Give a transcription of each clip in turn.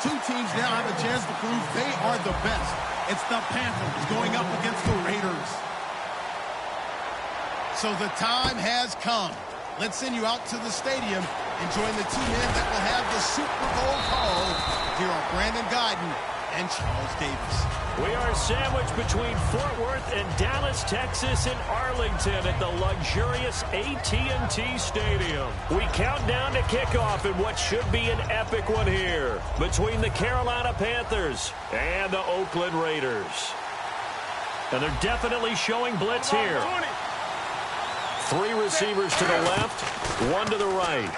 two teams now have a chance to prove they are the best. It's the Panthers going up against the Raiders. So the time has come. Let's send you out to the stadium and join the two men that will have the Super Bowl call. Here are Brandon Guyton and Charles Davis. We are sandwiched between Fort Worth and Dallas, Texas, and Arlington at the luxurious AT&T Stadium. We count down to kickoff in what should be an epic one here between the Carolina Panthers and the Oakland Raiders. And they're definitely showing blitz here. 3 receivers to the left, 1 to the right.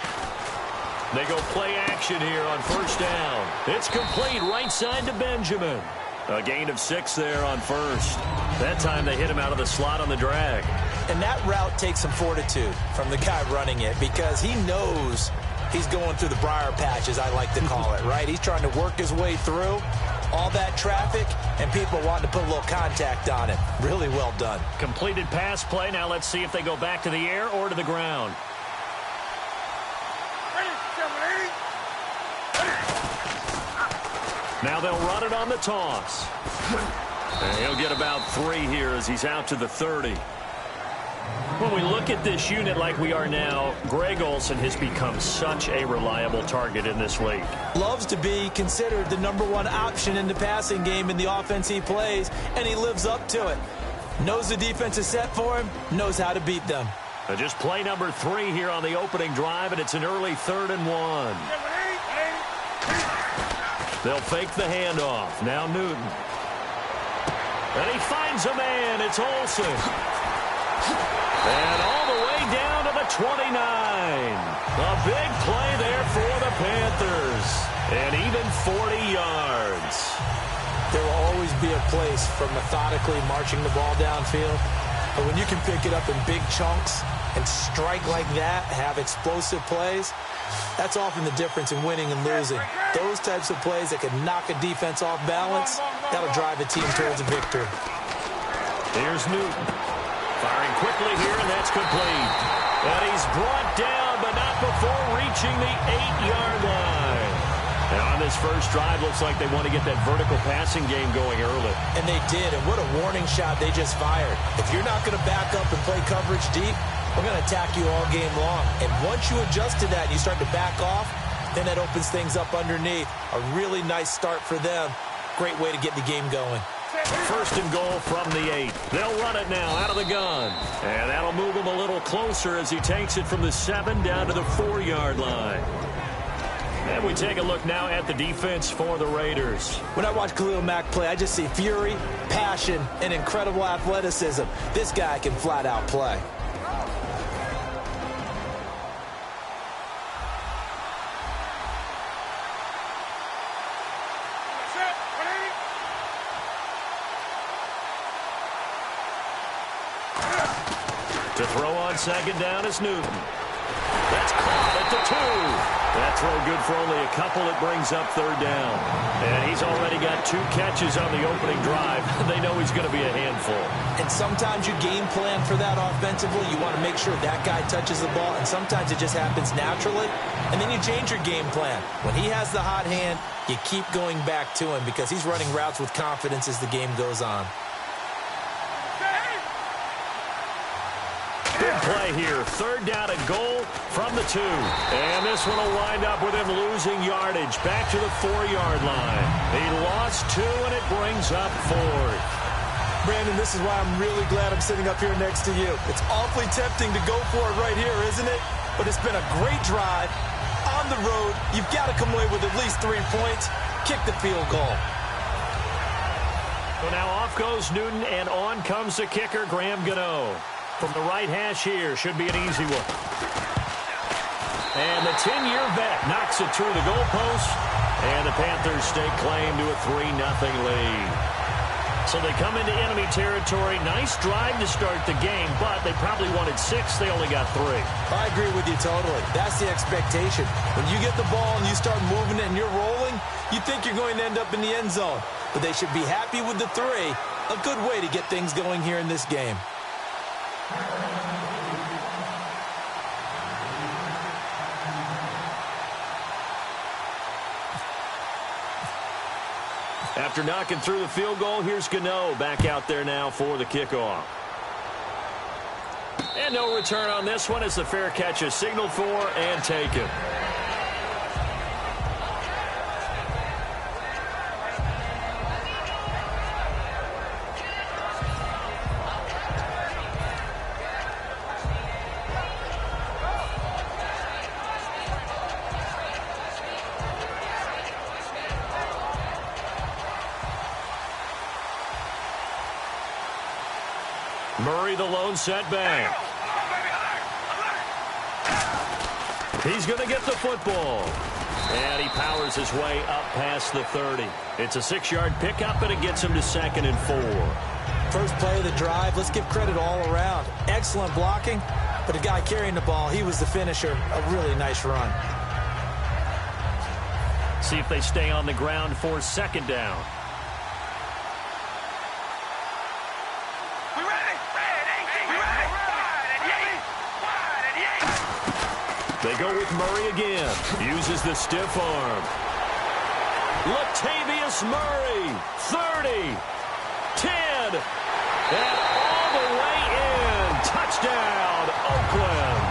They go play action here on first down. It's complete right side to Benjamin. A gain of 6 there on first. That time they hit him out of the slot on the drag. And that route takes some fortitude from the guy running it because he knows he's going through the briar patch, as I like to call it, right? He's trying to work his way through all that traffic, and people wanting to put a little contact on it. Really well done. Completed pass play. Now let's see if they go back to the air or to the ground. Now they'll run it on the toss. And he'll get about 3 here as he's out to the 30. When we look at this unit like we are now, Greg Olsen has become such a reliable target in this league. Loves to be considered the #1 option in the passing game in the offense he plays, and he lives up to it. Knows the defense is set for him, knows how to beat them. Just play number 3 here on the opening drive, and it's an early 3rd and 1. They'll fake the handoff. Now Newton. And he finds a man. It's Olsen. And all the way down to the 29. A big play there for the Panthers. And even 40 yards. There will always be a place for methodically marching the ball downfield. But when you can pick it up in big chunks and strike like that, have explosive plays, that's often the difference in winning and losing. Those types of plays that can knock a defense off balance, that'll drive a team towards a victory. Here's Newton. Firing quickly here, and that's complete. And he's brought down, but not before reaching the 8-yard line. And on this first drive, looks like they want to get that vertical passing game going early. And they did, and what a warning shot they just fired. If you're not going to back up and play coverage deep, we're going to attack you all game long. And once you adjust to that and you start to back off, then that opens things up underneath. A really nice start for them. Great way to get the game going. First and goal from the 8. They'll run it now out of the gun. And that'll move him a little closer as he takes it from the 7 down to the 4-yard line. And we take a look now at the defense for the Raiders. When I watch Khalil Mack play, I just see fury, passion, and incredible athleticism. This guy can flat out play. To throw on second down is Newton. That's caught at the 2. That throw good for only a couple. It brings up 3rd down. And he's already got 2 catches on the opening drive. They know he's going to be a handful. And sometimes you game plan for that offensively. You want to make sure that guy touches the ball. And sometimes it just happens naturally. And then you change your game plan. When he has the hot hand, you keep going back to him because he's running routes with confidence as the game goes on. Big play here. 3rd down and goal from the 2. And this one will wind up with him losing yardage back to the 4-yard line. He lost 2, and it brings up 4th. Brandon, this is why I'm really glad I'm sitting up here next to you. It's awfully tempting to go for it right here, isn't it? But it's been a great drive. On the road, you've got to come away with at least 3 points. Kick the field goal. So now off goes Newton, and on comes the kicker, Graham Gano. From the right hash here, should be an easy one. And the 10-year vet knocks it through the goalpost, and the Panthers stake claim to a 3-0 lead. So they come into enemy territory. Nice drive to start the game, but they probably wanted 6. They only got 3. I agree with you totally. That's the expectation. When you get the ball and you start moving it and you're rolling, you think you're going to end up in the end zone. But they should be happy with the 3. A good way to get things going here in this game. After knocking through the field goal, here's Gano back out there now for the kickoff. And no return on this one as the fair catch is signaled for and taken. Murray, the lone setback. He's going to get the football. And he powers his way up past the 30. It's a 6-yard pickup, and it gets him to 2nd and 4. First play of the drive, let's give credit all around. Excellent blocking, but the guy carrying the ball, he was the finisher. A really nice run. See if they stay on the ground for 2nd down. They go with Murray again. Uses the stiff arm. Latavius Murray, 30, 10, and all the way in. Touchdown, Oakland.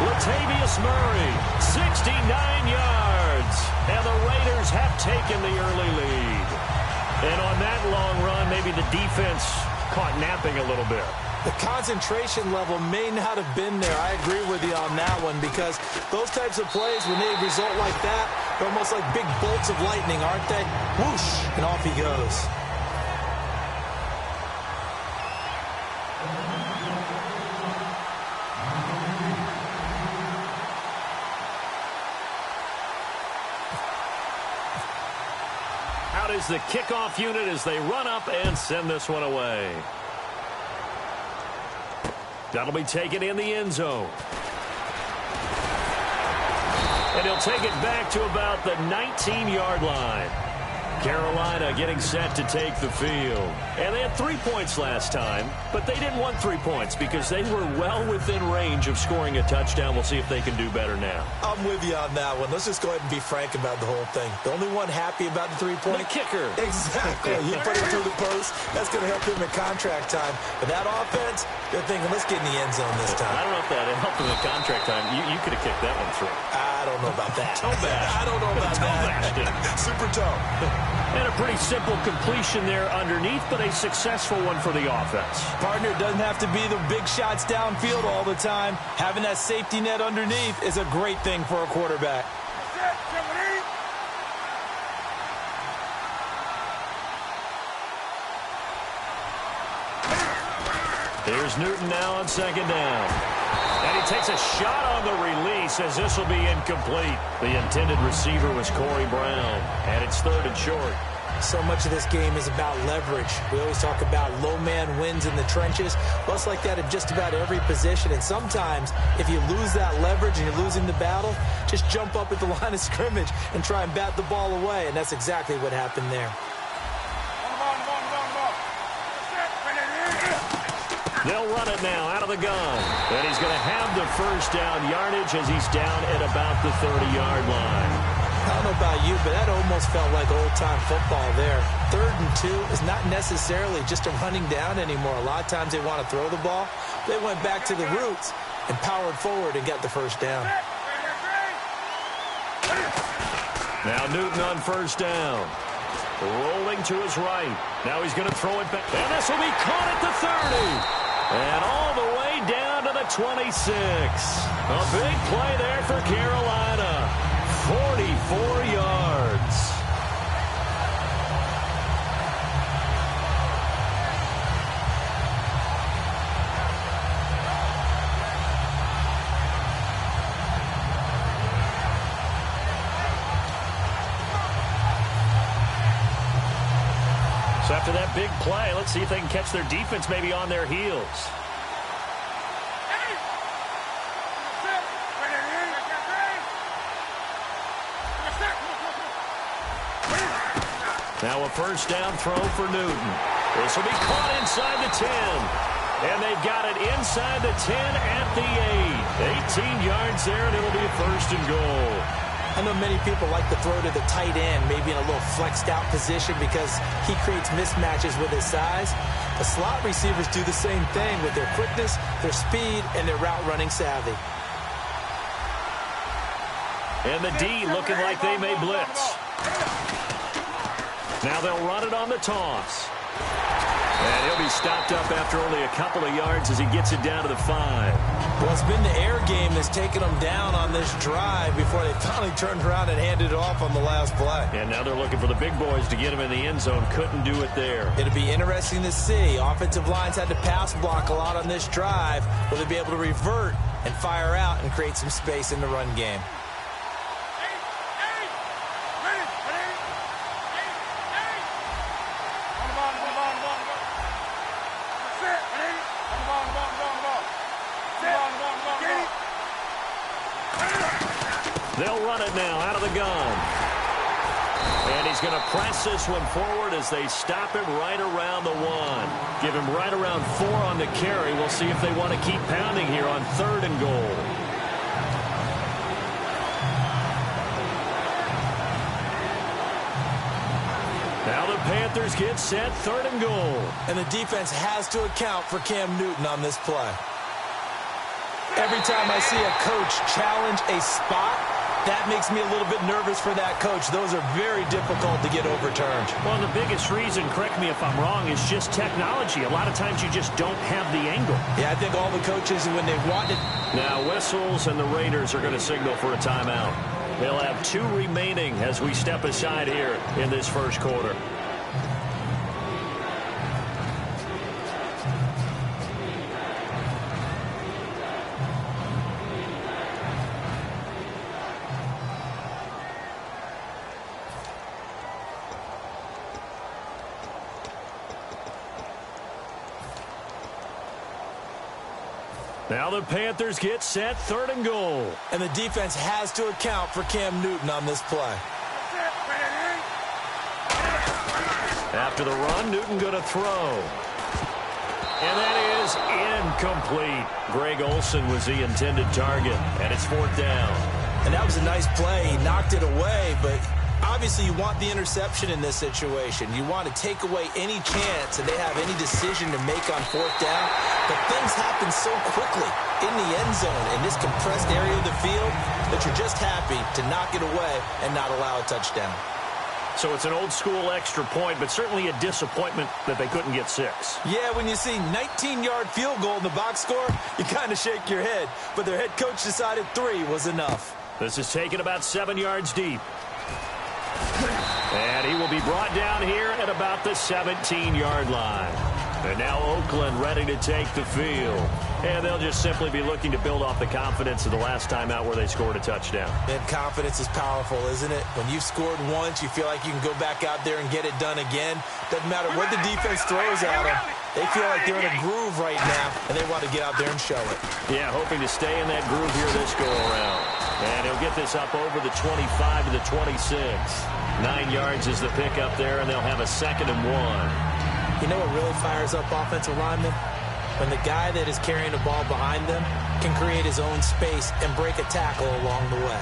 Latavius Murray, 69 yards. And the Raiders have taken the early lead. And on that long run, maybe the defense caught napping a little bit. The concentration level may not have been there. I agree with you on that one because those types of plays, when they result like that, they're almost like big bolts of lightning, aren't they? Whoosh, and off he goes. Out is the kickoff unit as they run up and send this one away. That'll be taken in the end zone. And he'll take it back to about the 19-yard line. Carolina getting set to take the field. And they had 3 points last time, but they didn't want 3 points because they were well within range of scoring a touchdown. We'll see if they can do better now. I'm with you on that one. Let's just go ahead and be frank about the whole thing. The only one happy about the 3-point. The kicker. Exactly. He put it through the post. That's going to help him in contract time. But that offense, they're thinking, let's get in the end zone this time. I don't know if that helped him in contract time. You could have kicked that one through. I don't know about that. Toe bash. I don't know about that. Super toe. And a pretty simple completion there underneath, but a successful one for the offense. Partner, doesn't have to be the big shots downfield all the time. Having that safety net underneath is a great thing for a quarterback. Here's Newton now on 2nd down. And he takes a shot on the release as this will be incomplete. The intended receiver was Corey Brown, and it's 3rd and short. So much of this game is about leverage. We always talk about low man wins in the trenches. Well, it's like that in just about every position. And sometimes, if you lose that leverage and you're losing the battle, just jump up at the line of scrimmage and try and bat the ball away. And that's exactly what happened there. They'll run it now out of the gun. And he's going to have the first down yardage as he's down at about the 30-yard line. I don't know about you, but that almost felt like old-time football there. 3rd and 2 is not necessarily just a running down anymore. A lot of times they want to throw the ball. They went back to the roots and powered forward and got the first down. Now Newton on 1st down. Rolling to his right. Now he's going to throw it back. And this will be caught at the 30. And all the way down to the 26. A big play there for Carolina. 44 yards. So after that big play, let's see if they can catch their defense maybe on their heels. Now a first down throw for Newton. This will be caught inside the 10. And they've got it inside the 10 at the 8. 18 yards there, and it'll be a 1st and goal. I know many people like to throw to the tight end, maybe in a little flexed out position because he creates mismatches with his size. The slot receivers do the same thing with their quickness, their speed, and their route running savvy. And the D looking like they may blitz. Now they'll run it on the toss. And he'll be stopped up after only a couple of yards as he gets it down to the 5. Well, it's been the air game that's taken them down on this drive before they finally turned around and handed it off on the last play. And now they're looking for the big boys to get him in the end zone. Couldn't do it there. It'll be interesting to see. Offensive lines had to pass block a lot on this drive. Will they be able to revert and fire out and create some space in the run game? They'll run it now out of the gun. And he's going to press this one forward as they stop him right around the 1. Give him right around 4 on the carry. We'll see if they want to keep pounding here on 3rd and goal. Now the Panthers get set, 3rd and goal. And the defense has to account for Cam Newton on this play. Every time I see a coach challenge a spot, that makes me a little bit nervous for that coach. Those are very difficult to get overturned. Well, the biggest reason, correct me if I'm wrong, is just technology. A lot of times you just don't have the angle. Yeah, I think all the coaches, when they want it. Now whistles, and the Raiders are going to signal for a timeout. They'll have 2 remaining as we step aside here in this first quarter. Now the Panthers get set, 3rd and goal. And the defense has to account for Cam Newton on this play. After the run, Newton going to throw. And that is incomplete. Greg Olsen was the intended target, and it's 4th down. And that was a nice play. He knocked it away, but obviously you want the interception in this situation. You want to take away any chance that they have any decision to make on 4th down. But things happen so quickly in the end zone in this compressed area of the field that you're just happy to knock it away and not allow a touchdown. So it's an old-school extra point, but certainly a disappointment that they couldn't get 6. Yeah, when you see 19-yard field goal in the box score, you kind of shake your head. But their head coach decided 3 was enough. This is taken about 7 yards deep. And he will be brought down here at about the 17-yard line. And now Oakland ready to take the field. And they'll just simply be looking to build off the confidence of the last time out where they scored a touchdown. And confidence is powerful, isn't it? When you've scored once, you feel like you can go back out there and get it done again. Doesn't matter what the defense throws at them. They feel like they're in a groove right now, and they want to get out there and show it. Yeah, hoping to stay in that groove here this go-around. And he'll get this up over the 25 to the 26. 9 yards is the pickup there, and they'll have a 2nd and 1. You know what really fires up offensive linemen? When the guy that is carrying the ball behind them can create his own space and break a tackle along the way.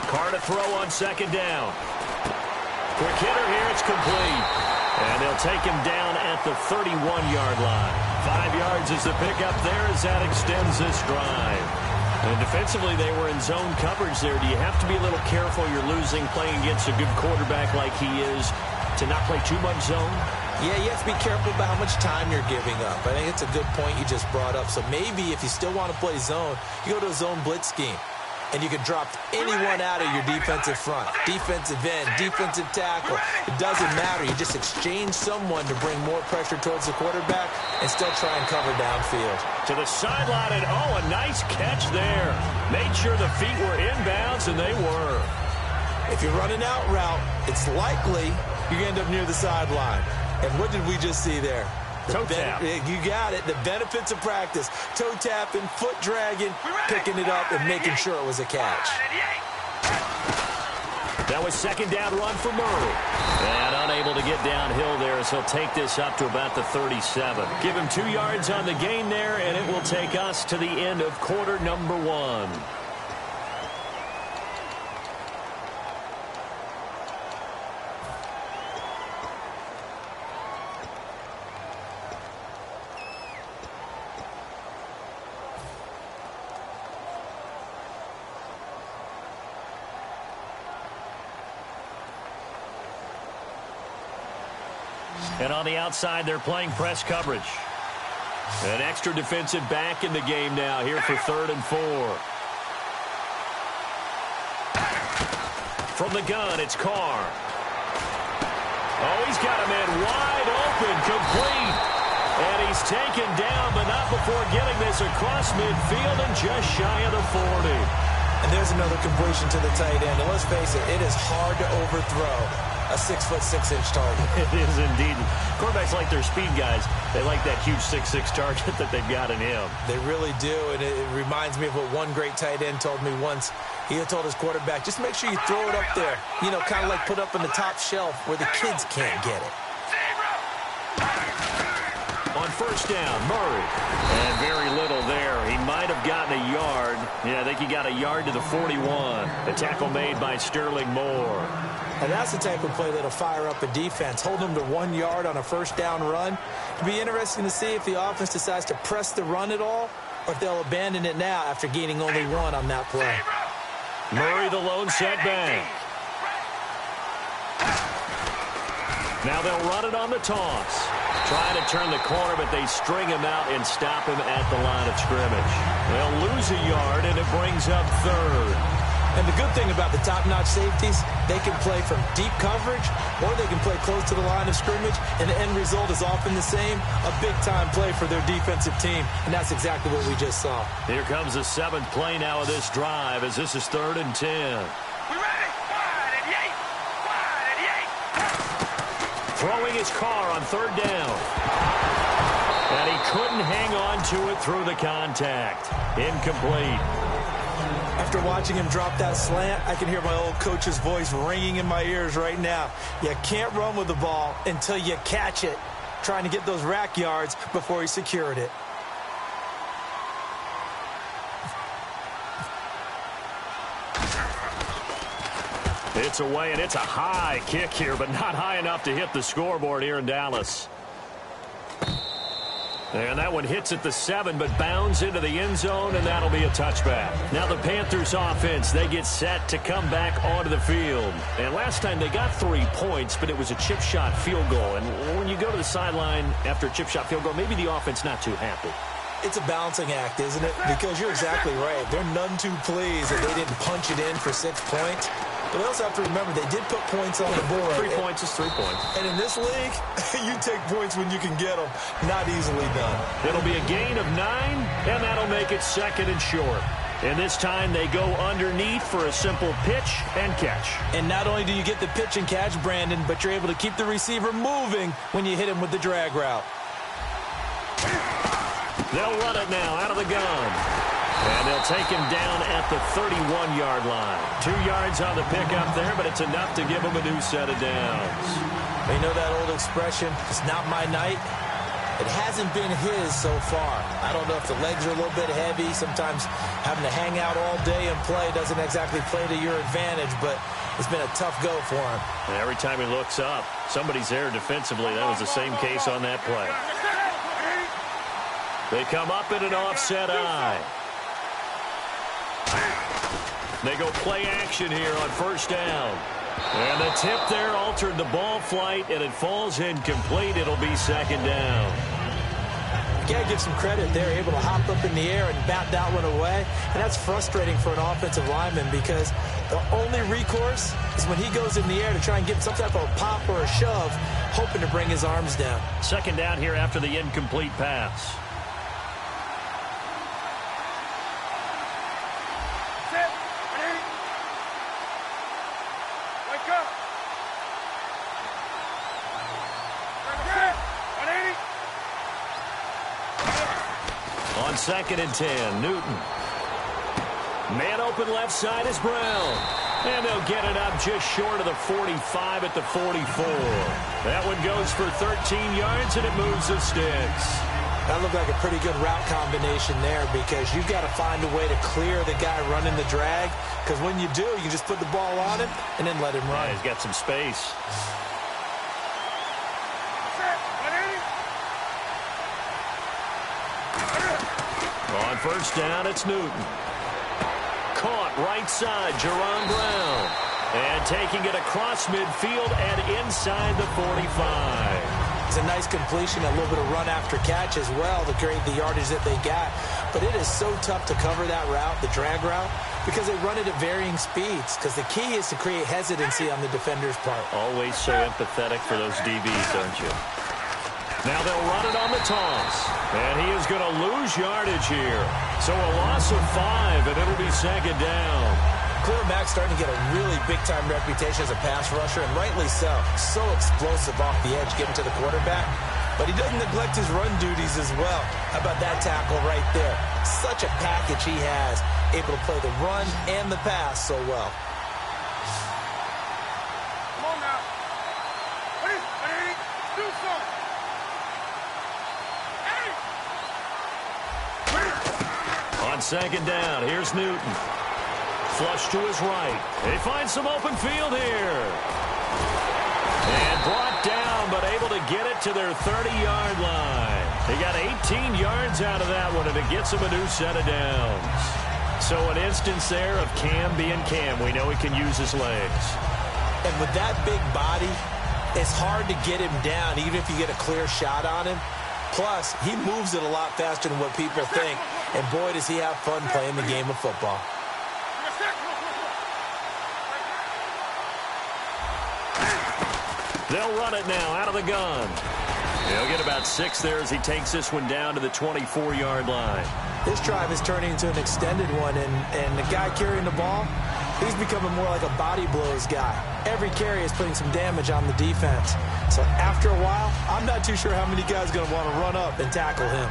Carr to throw on 2nd down. Quick hitter here, it's complete. And they'll take him down at the 31-yard line. 5 yards is the pickup there as that extends this drive. And defensively, they were in zone coverage there. Do you have to be a little careful you're losing playing against a good quarterback like he is to not play too much zone? Yeah, you have to be careful about how much time you're giving up. I think it's a good point you just brought up. So maybe if you still want to play zone, you go to a zone blitz scheme. And you can drop anyone out of your defensive front. Defensive end, defensive tackle. It doesn't matter. You just exchange someone to bring more pressure towards the quarterback and still try and cover downfield. To the sideline, and oh, a nice catch there. Made sure the feet were inbounds, and they were. If you're running out route, it's likely you end up near the sideline. And what did we just see there? Toe tap. You got it. The benefits of practice. Toe tapping, foot dragging, picking it up, and making sure it was a catch. That was second down run for Murray. And unable to get downhill there as he'll take this up to about the 37. Give him 2 yards on the gain there, and it will take us to the end of quarter number 1. And on the outside, they're playing press coverage. An extra defensive back in the game now here for 3rd and 4. From the gun, it's Carr. Oh, he's got a man wide open, complete. And he's taken down, but not before getting this across midfield and just shy of the 40. And there's another completion to the tight end. And let's face it is hard to overthrow a 6'6" target. It is indeed. Quarterbacks like their speed guys. They like that huge 6'6" target that they've got in him. They really do, and it reminds me of what one great tight end told me once. He had told his quarterback, just make sure you throw it up there. You know, kind of like put up on the top shelf where the kids can't get it. On first down, Murray. And very little there. He might have gotten a yard. Yeah, I think he got a yard to the 41. The tackle made by Sterling Moore. And that's the type of play that'll fire up a defense. Hold them to 1 yard on a first down run. It'll be interesting to see if the offense decides to press the run at all or if they'll abandon it now after gaining only 1 on that play. Murray the lone setback. Now they'll run it on the toss. Trying to turn the corner, but they string him out and stop him at the line of scrimmage. They'll lose a yard, and it brings up 3rd. And the good thing about the top-notch safeties, they can play from deep coverage or they can play close to the line of scrimmage, and the end result is often the same, a big-time play for their defensive team, and that's exactly what we just saw. Here comes the 7th play now of this drive as this is 3rd and 10. We ready? Wide and yay! Throwing his car on 3rd down. And he couldn't hang on to it through the contact. Incomplete. After watching him drop that slant, I can hear my old coach's voice ringing in my ears right now. You can't run with the ball until you catch it. Trying to get those rack yards before he secured it. It's away, and it's a high kick here, but not high enough to hit the scoreboard here in Dallas. And that one hits at the 7, but bounds into the end zone, and that'll be a touchback. Now the Panthers offense, they get set to come back onto the field. And last time they got 3 points, but it was a chip shot field goal. And when you go to the sideline after a chip shot field goal, maybe the offense not too happy. It's a balancing act, isn't it? Because you're exactly right. They're none too pleased that they didn't punch it in for 6 points. But they also have to remember they did put points on the board. 3 points is 3 points. And in this league, you take points when you can get them. Not easily done. It'll be a gain of 9, and that'll make it 2nd and short. And this time they go underneath for a simple pitch and catch. And not only do you get the pitch and catch, Brandon, but you're able to keep the receiver moving when you hit him with the drag route. They'll run it now out of the gun. And they'll take him down at the 31-yard line. 2 yards on the pickup there, but it's enough to give him a new set of downs. You know that old expression, it's not my night? It hasn't been his so far. I don't know if the legs are a little bit heavy. Sometimes having to hang out all day and play doesn't exactly play to your advantage, but it's been a tough go for him. And every time he looks up, somebody's there defensively. That was the same case on that play. They come up in an offset eye. They go play action here on first down. And the tip there altered the ball flight, and it falls incomplete. It'll be 2nd down. You gotta give some credit. They're able to hop up in the air and bat that one away. And that's frustrating for an offensive lineman because the only recourse is when he goes in the air to try and get some type of a pop or a shove, hoping to bring his arms down. 2nd down here after the incomplete pass. On 2nd and 10, Newton. Man open left side is Brown. And they'll get it up just short of the 45 at the 44. That one goes for 13 yards, and it moves the sticks. That looked like a pretty good route combination there because you've got to find a way to clear the guy running the drag, because when you do, you just put the ball on him and then let him run. Yeah, he's got some space. On first down, it's Newton. Caught right side, Jerron Brown. And taking it across midfield and inside the 45. It's a nice completion, a little bit of run after catch as well to create the yardage that they got. But it is so tough to cover that route, the drag route, because they run it at varying speeds. Because the key is to create hesitancy on the defender's part. Always so empathetic for those DBs, aren't you? Now they'll run it on the toss. And he is going to lose yardage here. So a loss of 5, and it'll be second down. Quarterback's starting to get a really big-time reputation as a pass rusher, and rightly so. So explosive off the edge getting to the quarterback. But he doesn't neglect his run duties as well. How about that tackle right there? Such a package he has, able to play the run and the pass so well. Come on now. Ready? Do something. On second down, here's Newton. Flush to his right. They find some open field here. And brought down, but able to get it to their 30-yard line. They got 18 yards out of that one, and it gets them a new set of downs. So an instance there of Cam being Cam. We know he can use his legs. And with that big body, it's hard to get him down, even if you get a clear shot on him. Plus, he moves it a lot faster than what people think. And boy, does he have fun playing the game of football. They'll run it now out of the gun. He'll get about 6 there as he takes this one down to the 24-yard line. This drive is turning into an extended one, and the guy carrying the ball, he's becoming more like a body blows guy. Every carry is putting some damage on the defense. So after a while, I'm not too sure how many guys are going to want to run up and tackle him.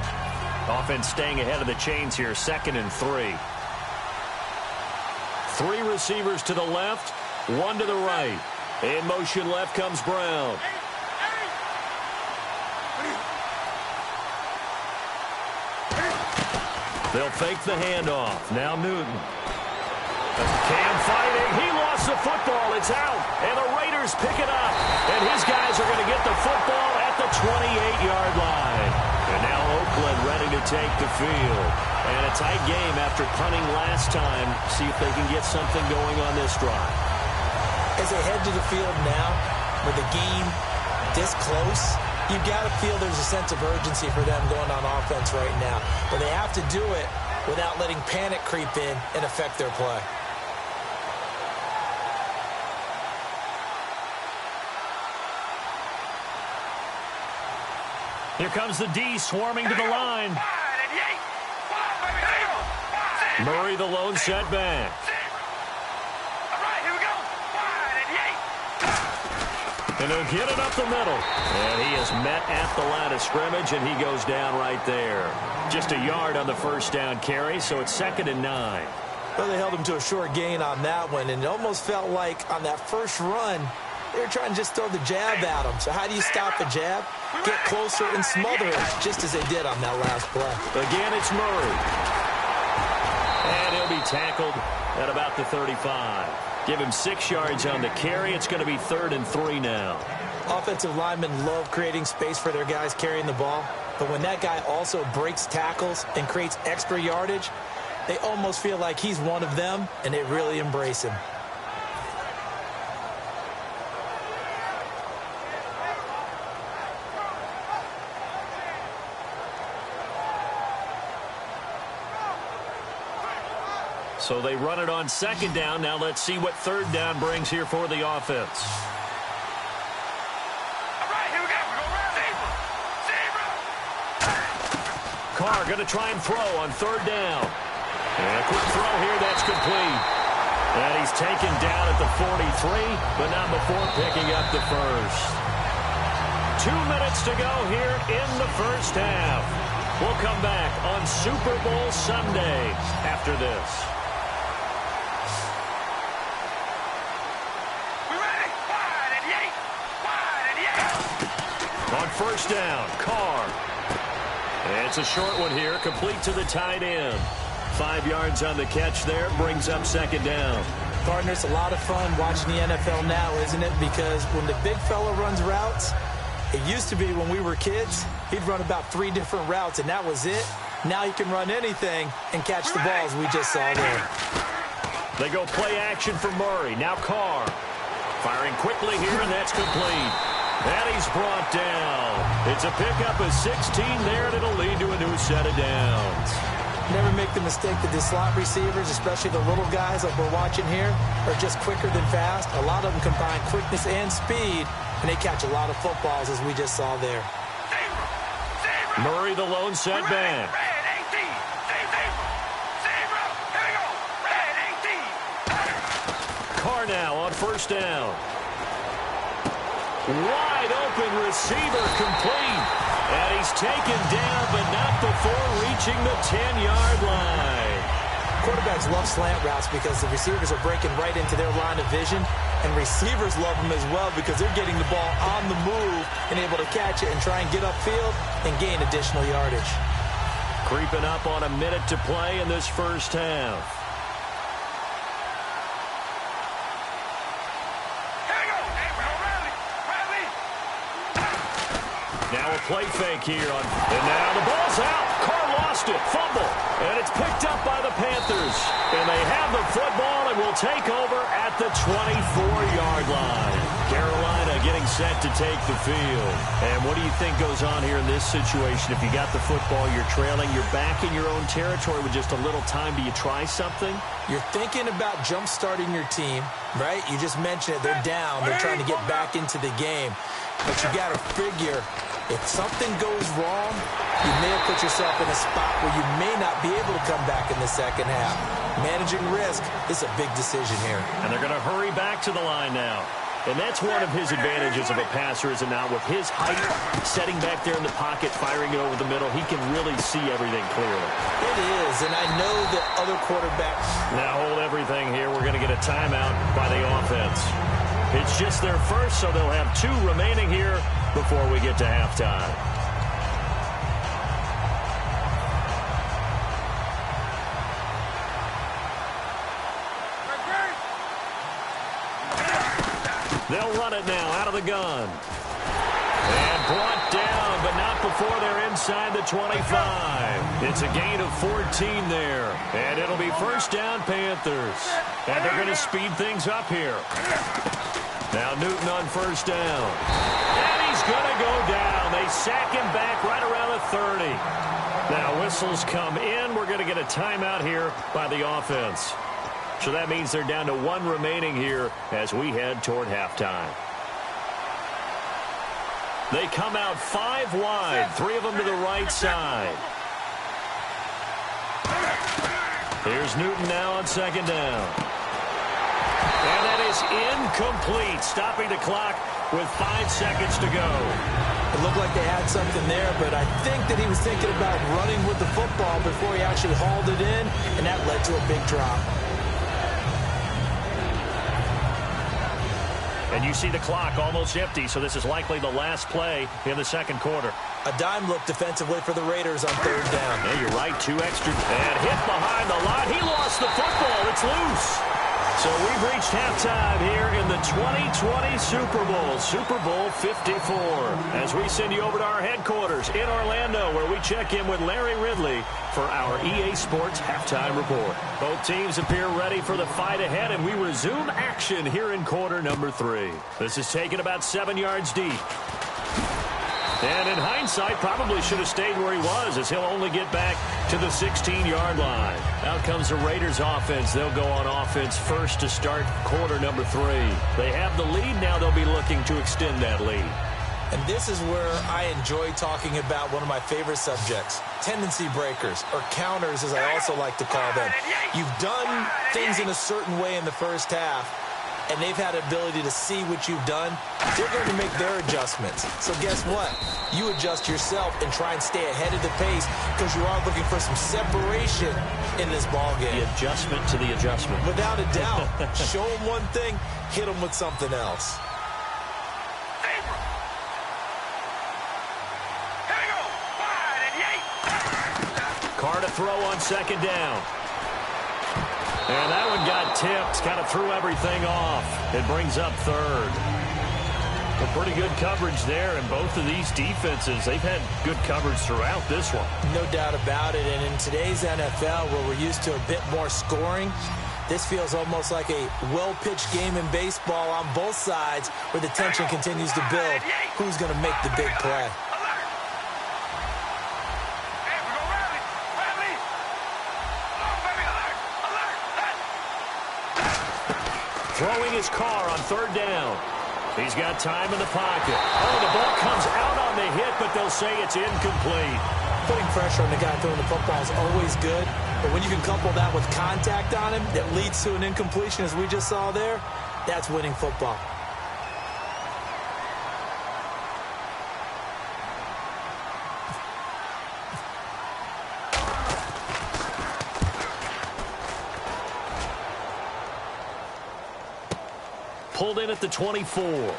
Offense staying ahead of the chains here, 2nd and 3. 3 receivers to the left, 1 to the right. In motion left comes Brown. They'll fake the handoff. Now Newton. Cam fighting. He lost the football. It's out. And the Raiders pick it up. And his guys are going to get the football at the 28-yard line. And now Oakland ready to take the field. And a tight game after punting last time. See if they can get something going on this drive. As they head to the field now, with the game this close, you've got to feel there's a sense of urgency for them going on offense right now. But they have to do it without letting panic creep in and affect their play. Here comes the D swarming to the line. Murray the lone setback. And they'll get it up the middle. And he is met at the line of scrimmage, and he goes down right there. Just a yard on the first down carry, so it's 2nd and 9. Well, they held him to a short gain on that one, and it almost felt like on that first run, they were trying to just throw the jab at him. So how do you stop a jab? Get closer and smother it, just as they did on that last play. Again, it's Murray. And he'll be tackled at about the 35. Give him 6 yards on the carry. It's going to be 3rd and 3 now. Offensive linemen love creating space for their guys carrying the ball. But when that guy also breaks tackles and creates extra yardage, they almost feel like he's one of them, and they really embrace him. So they run it on 2nd down. Now let's see what 3rd down brings here for the offense. All right, here we go. Carr going to try and throw on 3rd down. And a quick throw here. That's complete. And he's taken down at the 43, but not before picking up the first. 2 minutes to go here in the first half. We'll come back on Super Bowl Sunday after this. first down. Carr. And it's a short one here, complete to the tight end. 5 yards on the catch there, brings up second down. Partner, it's a lot of fun watching the NFL now, isn't it? Because when the big fella runs routes, it used to be when we were kids, he'd run about 3 different routes, and that was it. Now he can run anything and catch the balls we just saw there. They go play action for Murray. Now Carr. Firing quickly here, and that's complete. And he's brought down. It's a pickup of 16 there, and it'll lead to a new set of downs. Never make the mistake that the slot receivers, especially the little guys like we're watching here, are just quicker than fast. A lot of them combine quickness and speed, and they catch a lot of footballs, as we just saw there. Murray, the lone setback. Carr now on first down. Wide open receiver complete. And he's taken down, but not before reaching the 10-yard line. Quarterbacks love slant routes because the receivers are breaking right into their line of vision, and receivers love them as well because they're getting the ball on the move and able to catch it and try and get upfield and gain additional yardage. Creeping up on a minute to play in this first half. Now a play fake here on, and now the ball's out. Carr lost it, fumble, and it's picked up by the Panthers. And they have the football and will take over at the 24-yard line. Carolina getting set to take the field. And what do you think goes on here in this situation? If you got the football, you're trailing, you're back in your own territory with just a little time. Do you try something? You're thinking about jump-starting your team, right? You just mentioned it. They're down. They're trying to get back into the game. But you got to figure, if something goes wrong, you may have put yourself in a spot where you may not be able to come back in the second half. Managing risk is a big decision here. And they're going to hurry back to the line now. And that's one of his advantages of a passer, is it not? With his height, setting back there in the pocket, firing it over the middle, he can really see everything clearly. It is, and I know that other quarterbacks... Now hold everything here. We're going to get a timeout by the offense. It's just their first, so they'll have 2 remaining here before we get to halftime. They'll run it now out of the gun. And brought down, but not before they're inside the 25. It's a gain of 14 there. And it'll be first down, Panthers. And they're going to speed things up here. Now Newton on first down. And he's going to go down. They sack him back right around the 30. Now whistles come in. We're going to get a timeout here by the offense. So that means they're down to 1 remaining here as we head toward halftime. They come out 5 wide, 3 of them to the right side. Here's Newton now on second down. And that is incomplete, stopping the clock with 5 seconds to go. It looked like they had something there, but I think that he was thinking about running with the football before he actually hauled it in, and that led to a big drop. And you see the clock almost empty, so this is likely the last play in the second quarter. A dime look defensively for the Raiders on third down. Yeah, you're right, 2 extra. And hit behind the line. He lost the football. It's loose. So we've reached halftime here in the 2020 Super Bowl, Super Bowl 54. As we send you over to our headquarters in Orlando, where we check in with Larry Ridley for our EA Sports Halftime Report. Both teams appear ready for the fight ahead, and we resume action here in quarter number 3. This is taken about 7 yards deep. And in hindsight, probably should have stayed where he was, as he'll only get back to the 16-yard line. Out comes the Raiders offense. They'll go on offense first to start quarter number 3. They have the lead. Now they'll be looking to extend that lead. And this is where I enjoy talking about one of my favorite subjects, tendency breakers, or counters as I also like to call them. You've done things in a certain way in the first half, and they've had the ability to see what you've done. They're going to make their adjustments. So guess what? You adjust yourself and try and stay ahead of the pace, because you are looking for some separation in this ball game. The adjustment to the adjustment. Without a doubt. Show them one thing, hit them with something else. to throw on second down. And that one got tipped, kind of threw everything off. It brings up third. A pretty good coverage there, and both of these defenses, they've had good coverage throughout this one. No doubt about it, and in today's NFL, where we're used to a bit more scoring, this feels almost like a well-pitched game in baseball on both sides, where the tension continues to build. Who's going to make the big play? Throwing his car on third down. He's got time in the pocket. Oh, the ball comes out on the hit, but they'll say it's incomplete. Putting pressure on the guy throwing the football is always good, but when you can couple that with contact on him that leads to an incompletion, as we just saw there, that's winning football. Pulled in at the 24. Might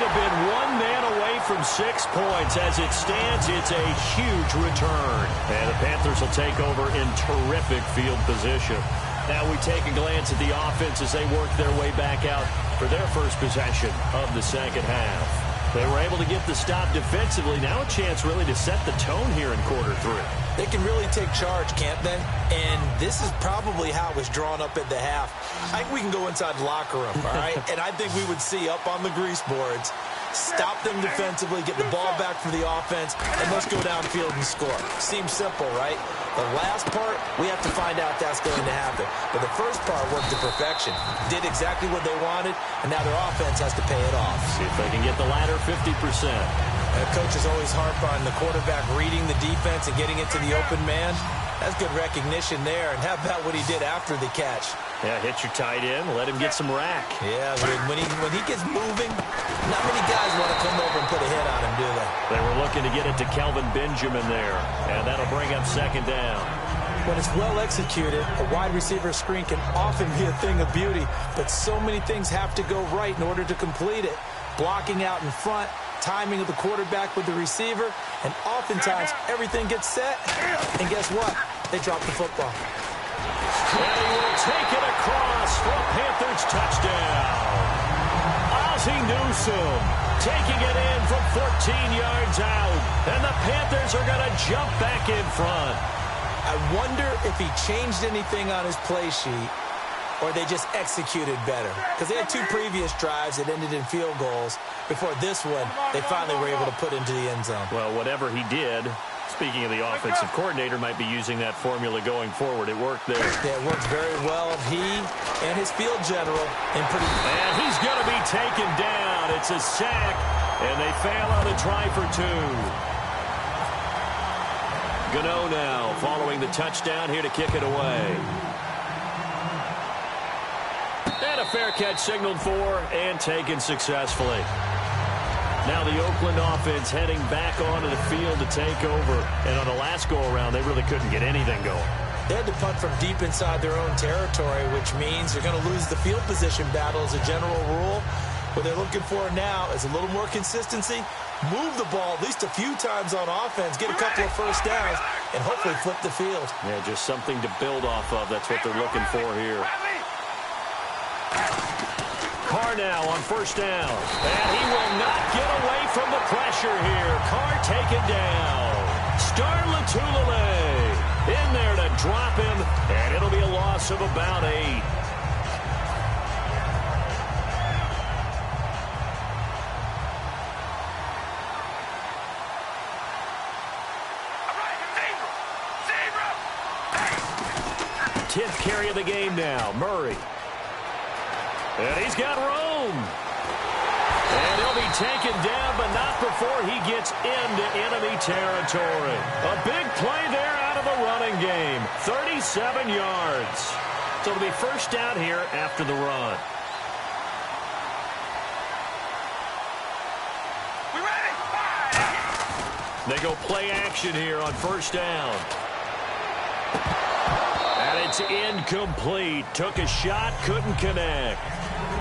have been one man away from 6 points. As it stands, it's a huge return. And the Panthers will take over in terrific field position. Now we take a glance at the offense as they work their way back out for their first possession of the second half. They were able to get the stop defensively. Now a chance really to set the tone here in quarter 3. They can really take charge, can't they? And this is probably how it was drawn up at the half. I think we can go inside the locker room, all right? And I think we would see up on the grease boards, stop them defensively, get the ball back for the offense, and let's go downfield and score. Seems simple, right? The last part, we have to find out that's going to happen. But the first part worked to perfection. Did exactly what they wanted, and now their offense has to pay it off. See if they can get the latter 50%. Coaches always harp on the quarterback reading the defense and getting it to the open man. That's good recognition there. And how about what he did after the catch? Yeah, hit your tight end, let him get some rack. Yeah, when he gets moving, not many guys want to come over and put a hit on him, do they? They were looking to get it to Kelvin Benjamin there, and that'll bring up second down. When it's well executed, a wide receiver screen can often be a thing of beauty, but so many things have to go right in order to complete it. Blocking out in front, timing of the quarterback with the receiver, and oftentimes everything gets set, and guess what? They drop the football. And he will take it across for a Panthers touchdown. Ozzie Newsome taking it in from 14 yards out, and the Panthers are going to jump back in front. I wonder if he changed anything on his play sheet, or they just executed better. Because they had 2 previous drives that ended in field goals. Before this one, they finally were able to put into the end zone. Well, whatever he did, speaking of the offensive coordinator, might be using that formula going forward. It worked there. Yeah, it worked very well. He and his field general in pretty... And he's going to be taken down. It's a sack, and they fail on the try for 2. Gano now following the touchdown here to kick it away. And a fair catch signaled for and taken successfully. Now the Oakland offense heading back onto the field to take over. And on the last go-around, they really couldn't get anything going. They had to punt from deep inside their own territory, which means they're going to lose the field position battle as a general rule. What they're looking for now is a little more consistency, move the ball at least a few times on offense, get a couple of first downs, and hopefully flip the field. Yeah, just something to build off of. That's what they're looking for here. Carr now on first down. And he will not get away from the pressure here. Carr taken down. Star Latulippe in there to drop him, and it'll be a loss of about 8. Tenth carry of the game now, Murray. And he's got room. And he'll be taken down, but not before he gets into enemy territory. A big play there out of the running game. 37 yards. So it'll be first down here after the run. We ready? They go play action here on first down. And it's incomplete. Took a shot, couldn't connect.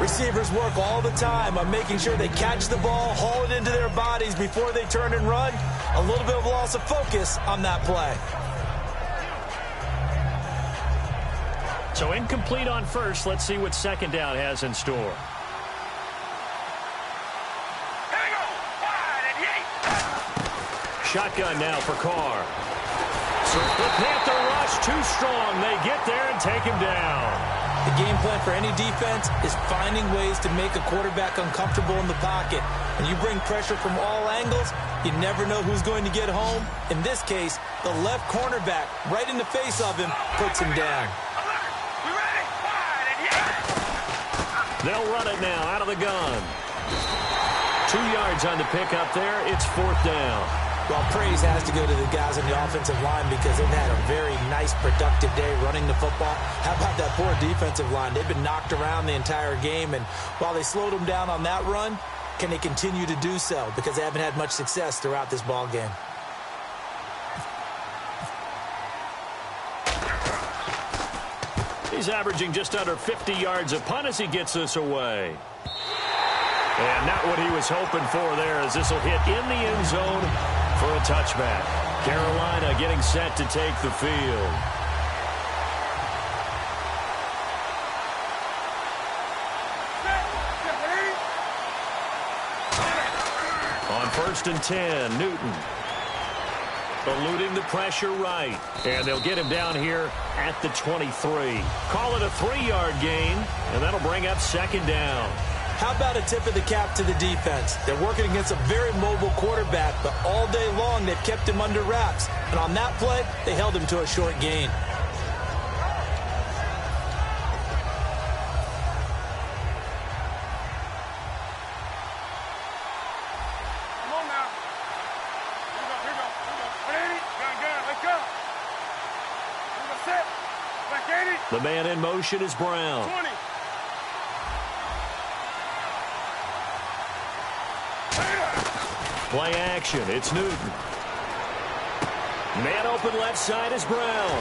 Receivers work all the time on making sure they catch the ball, haul it into their bodies before they turn and run. A little bit of loss of focus on that play. So incomplete on first. Let's see what second down has in store. Shotgun now for Carr. The Panther rush too strong. They get there and take him down. The game plan for any defense is finding ways to make a quarterback uncomfortable in the pocket. When you bring pressure from all angles, you never know who's going to get home. In this case, the left cornerback, right in the face of him, puts him down. They'll run it now out of the gun. 2 yards on the pickup there. It's fourth down. Well, praise has to go to the guys on the offensive line because they've had a very nice, productive day running the football. How about that poor defensive line? They've been knocked around the entire game, and while they slowed them down on that run, can they continue to do so? Because they haven't had much success throughout this ball game. He's averaging just under 50 yards a punt as he gets this away. And not what he was hoping for there, as this will hit in the end zone for a touchback. Carolina getting set to take the field. On 1st and 10, Newton. Eluding the pressure right. And they'll get him down here at the 23. Call it a 3-yard gain, and that'll bring up second down. How about a tip of the cap to the defense? They're working against a very mobile quarterback, but all day long they've kept him under wraps. And on that play, they held him to a short gain. Come on now. Here we go. Let's go. We're going to set. Back 80. The man in motion is Brown. 20. Play action. It's Newton. Man open left side is Brown.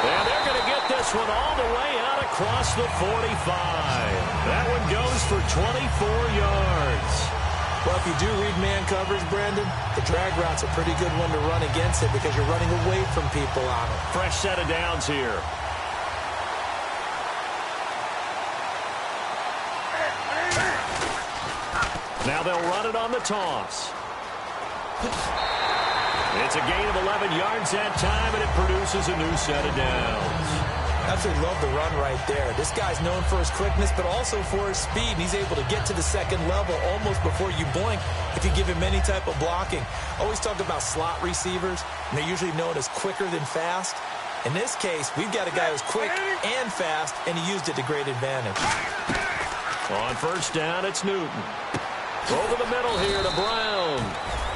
And they're going to get this one all the way out across the 45. That one goes for 24 yards. Well, if you do read man coverage, Brandon, the drag route's a pretty good one to run against it because you're running away from people on it. Fresh set of downs here. Now they'll run it on the toss. It's a gain of 11 yards that time, and it produces a new set of downs. Absolutely love the run right there. This guy's known for his quickness, but also for his speed. And he's able to get to the second level almost before you blink if you give him any type of blocking. Always talk about slot receivers, and they're usually known as quicker than fast. In this case, we've got a guy who's quick and fast, and he used it to great advantage. On 1st down, it's Newton. Over the middle here to Brown.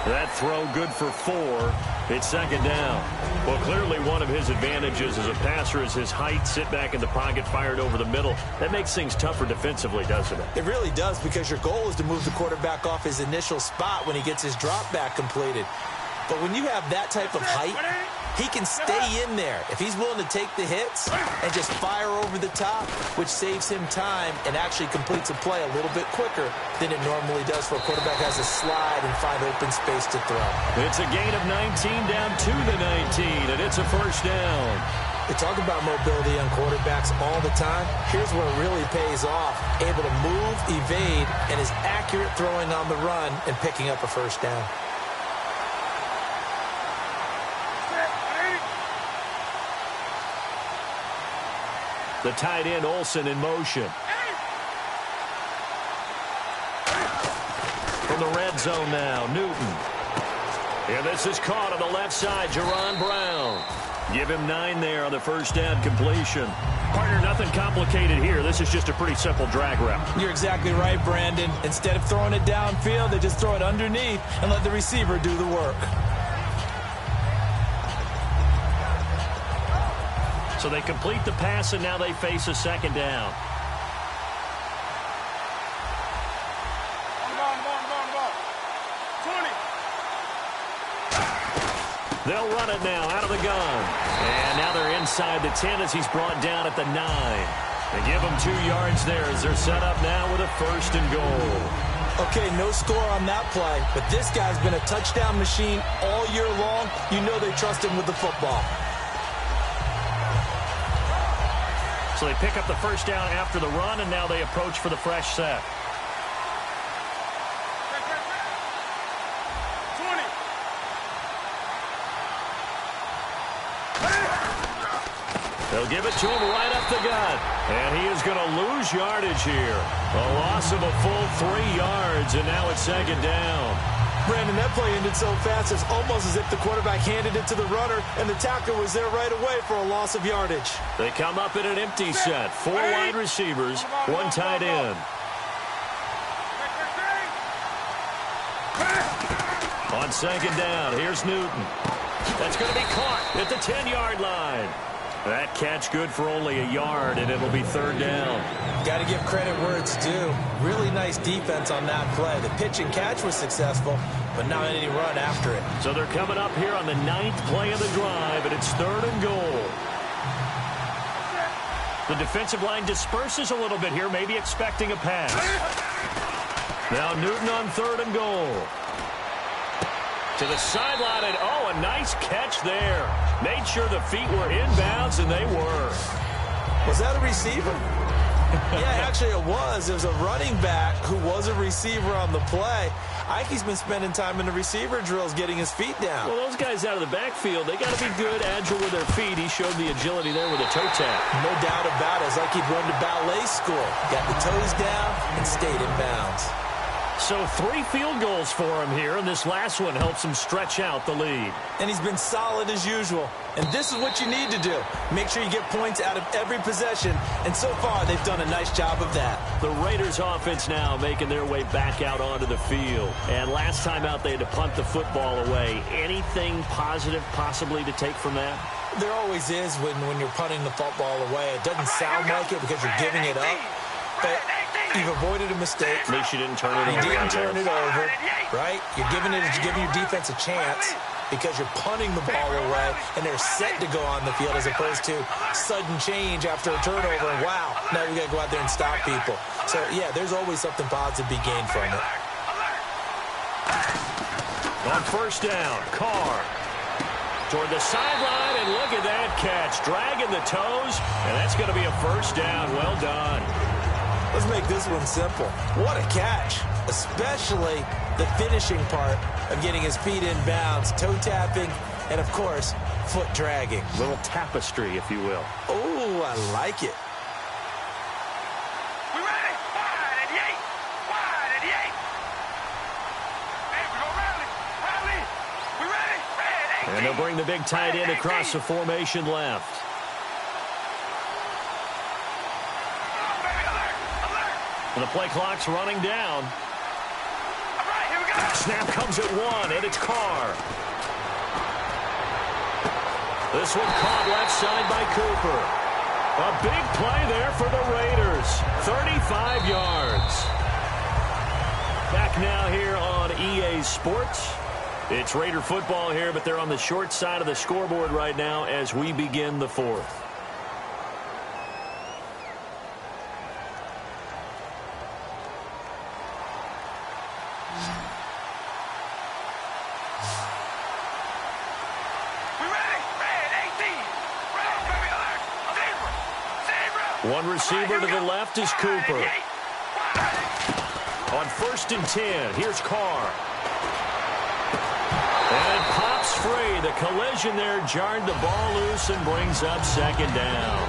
That throw good for 4. It's second down. Well, clearly one of his advantages as a passer is his height. Sit back in the pocket, fired over the middle. That makes things tougher defensively, doesn't it? It really does, because your goal is to move the quarterback off his initial spot when he gets his drop back completed. But when you have that type of height, he can stay in there if he's willing to take the hits and just fire over the top, which saves him time and actually completes a play a little bit quicker than it normally does for a quarterback who has to slide and find open space to throw. It's a gain of 19 down to the 19, and it's a first down. They talk about mobility on quarterbacks all the time. Here's where it really pays off. Able to move, evade, and is accurate throwing on the run and picking up a first down. The tight end, Olsen, in motion. From the red zone now, Newton. And this is caught on the left side, Jaron Brown. Give him 9 there on the first down completion. Partner, nothing complicated here. This is just a pretty simple drag route. You're exactly right, Brandon. Instead of throwing it downfield, they just throw it underneath and let the receiver do the work. So they complete the pass, and now they face a second down. On the ball. 20. They'll run it now out of the gun. And now they're inside the 10 as he's brought down at the 9. They give them 2 yards there as they're set up now with a 1st and goal. Okay, no score on that play, but this guy's been a touchdown machine all year long. You know they trust him with the football. So they pick up the 1st down after the run, and now they approach for the fresh set. 20. They'll give it to him right up the gut. And he is going to lose yardage here. A loss of a full 3 yards, and now it's 2nd down. Brandon, that play ended so fast, it's almost as if the quarterback handed it to the runner, and the tackler was there right away for a loss of yardage. They come up in an empty set. 4 wide receivers, 1 tight end. On 2nd down, here's Newton. That's going to be caught at the 10-yard line. That catch good for only a yard, and it'll be 3rd down. Got to give credit where it's due. Really nice defense on that play. The pitch and catch was successful, but not any run after it. So they're coming up here on the 9th play of the drive, and it's 3rd and goal. The defensive line disperses a little bit here, maybe expecting a pass. Now Newton on 3rd and goal. To the sideline, and oh, a nice catch there. Made sure the feet were inbounds, and they were. Was that a receiver? Yeah, actually it was. It was a running back who was a receiver on the play. Ike's been spending time in the receiver drills getting his feet down. Well, those guys out of the backfield, they got to be good, agile with their feet. He showed the agility there with a toe tap. No doubt about it. It's like he'd run to ballet school. Got the toes down and stayed in bounds. So 3 field goals for him here, and this last one helps him stretch out the lead. And he's been solid as usual. And this is what you need to do. Make sure you get points out of every possession. And so far, they've done a nice job of that. The Raiders offense now making their way back out onto the field. And last time out, they had to punt the football away. Anything positive possibly to take from that? There always is when you're punting the football away. It doesn't sound like it because you're giving it up. But you've avoided a mistake. At least you didn't turn it over. You didn't turn it over, right? You're giving your defense a chance because you're punting the ball away, and they're set to go on the field as opposed to sudden change after a turnover. And wow, now we got to go out there and stop people. So, yeah, there's always something positive to be gained from it. On 1st down, Carr toward the sideline, and look at that catch. Dragging the toes, and that's going to be a 1st down. Well done. Let's make this one simple. What a catch, especially the finishing part of getting his feet in bounds, toe tapping, and, of course, foot dragging. Little tapestry, if you will. Oh, I like it. We ready? Wide at the 8. Wide at the 8. Hey, we go rally. Rally. We ready? Red 18. And they'll bring the big tight end across the formation left. And the play clock's running down. All right, here we go. Snap comes at 1, and it's Carr. This one caught left side by Cooper. A big play there for the Raiders. 35 yards. Back now here on EA Sports. It's Raider football here, but they're on the short side of the scoreboard right now as we begin the 4th. One receiver to the left is Cooper. On 1st and 10, here's Carr. And it pops free. The collision there jarred the ball loose and brings up 2nd down.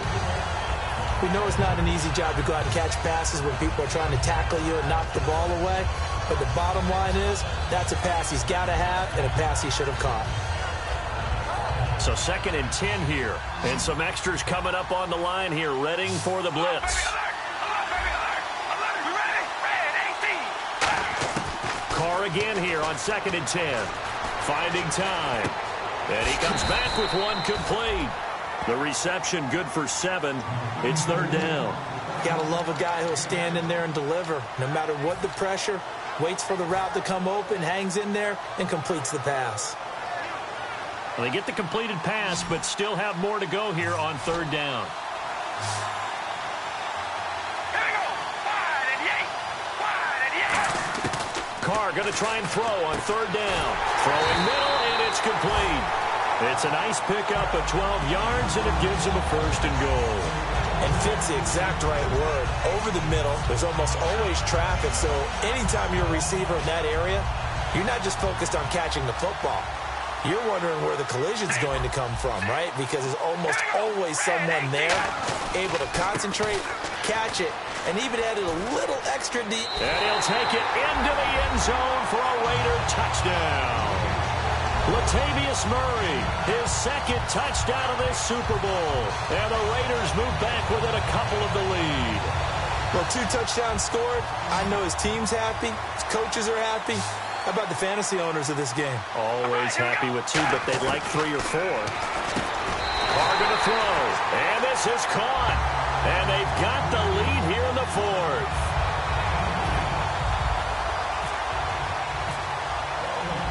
We know it's not an easy job to go out and catch passes when people are trying to tackle you and knock the ball away. But the bottom line is, that's a pass he's got to have and a pass he should have caught. So 2nd and 10 here. And some extras coming up on the line here, readying for the blitz. Carr again here on 2nd and 10. Finding time. And he comes back with one complete. The reception good for 7. It's 3rd down. Gotta love a guy who'll stand in there and deliver. No matter what the pressure, waits for the route to come open, hangs in there, and completes the pass. Well, they get the completed pass, but still have more to go here on 3rd down. Carr going to try and throw on third down. Throwing middle, and it's complete. It's a nice pickup of 12 yards, and it gives him a first and goal. And fits the exact right word. Over the middle, there's almost always traffic, so anytime you're a receiver in that area, you're not just focused on catching the football. You're wondering where the collision's going to come from, right? Because there's almost always someone there able to concentrate, catch it, and even added a little extra deep. And he'll take it into the end zone for a Raider touchdown. Latavius Murray, his second touchdown of this Super Bowl. And the Raiders move back within a couple of the lead. Well, 2 touchdowns scored. I know his team's happy. His coaches are happy. How about the fantasy owners of this game? Always happy with 2, but they'd like 3 or 4. Carr going to throw. And this is caught. And they've got the lead here in the 4th.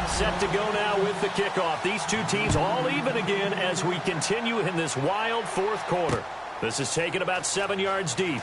Set to go now with the kickoff. These 2 teams all even again as we continue in this wild 4th quarter. This is taken about 7 yards deep.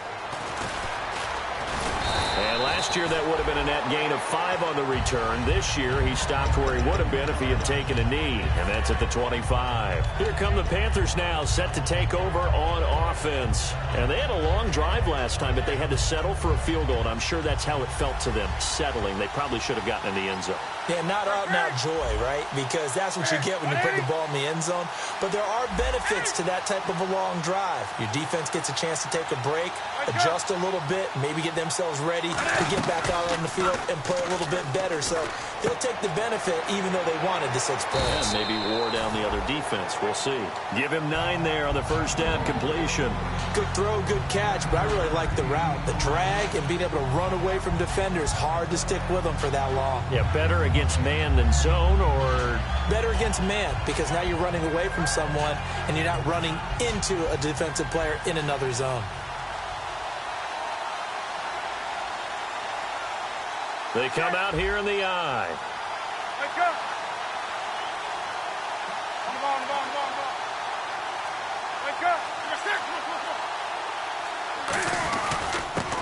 And last year that would have been a net gain of 5 on the return. This year he stopped where he would have been if he had taken a knee, and that's at the 25. Here come the Panthers now, set to take over on offense. And they had a long drive last time, but they had to settle for a field goal, and I'm sure that's how it felt to them, settling. They probably should have gotten in the end zone. Yeah, not out-and-out joy, right? Because that's what you get when you put the ball in the end zone. But there are benefits to that type of a long drive. Your defense gets a chance to take a break, adjust a little bit, maybe get themselves ready to get back out on the field and play a little bit better. So they'll take the benefit even though they wanted the 6 points. Yeah, maybe wore down the other defense. We'll see. Give him 9 there on the first down completion. Good throw, good catch, but I really like the route. The drag and being able to run away from defenders, hard to stick with them for that long. Yeah, better against man than zone, or better against man, because now you're running away from someone and you're not running into a defensive player in another zone. They come out here in the eye. Wake up. On the ball, on the ball, on the ball, on the ball. Wake up. You're sick.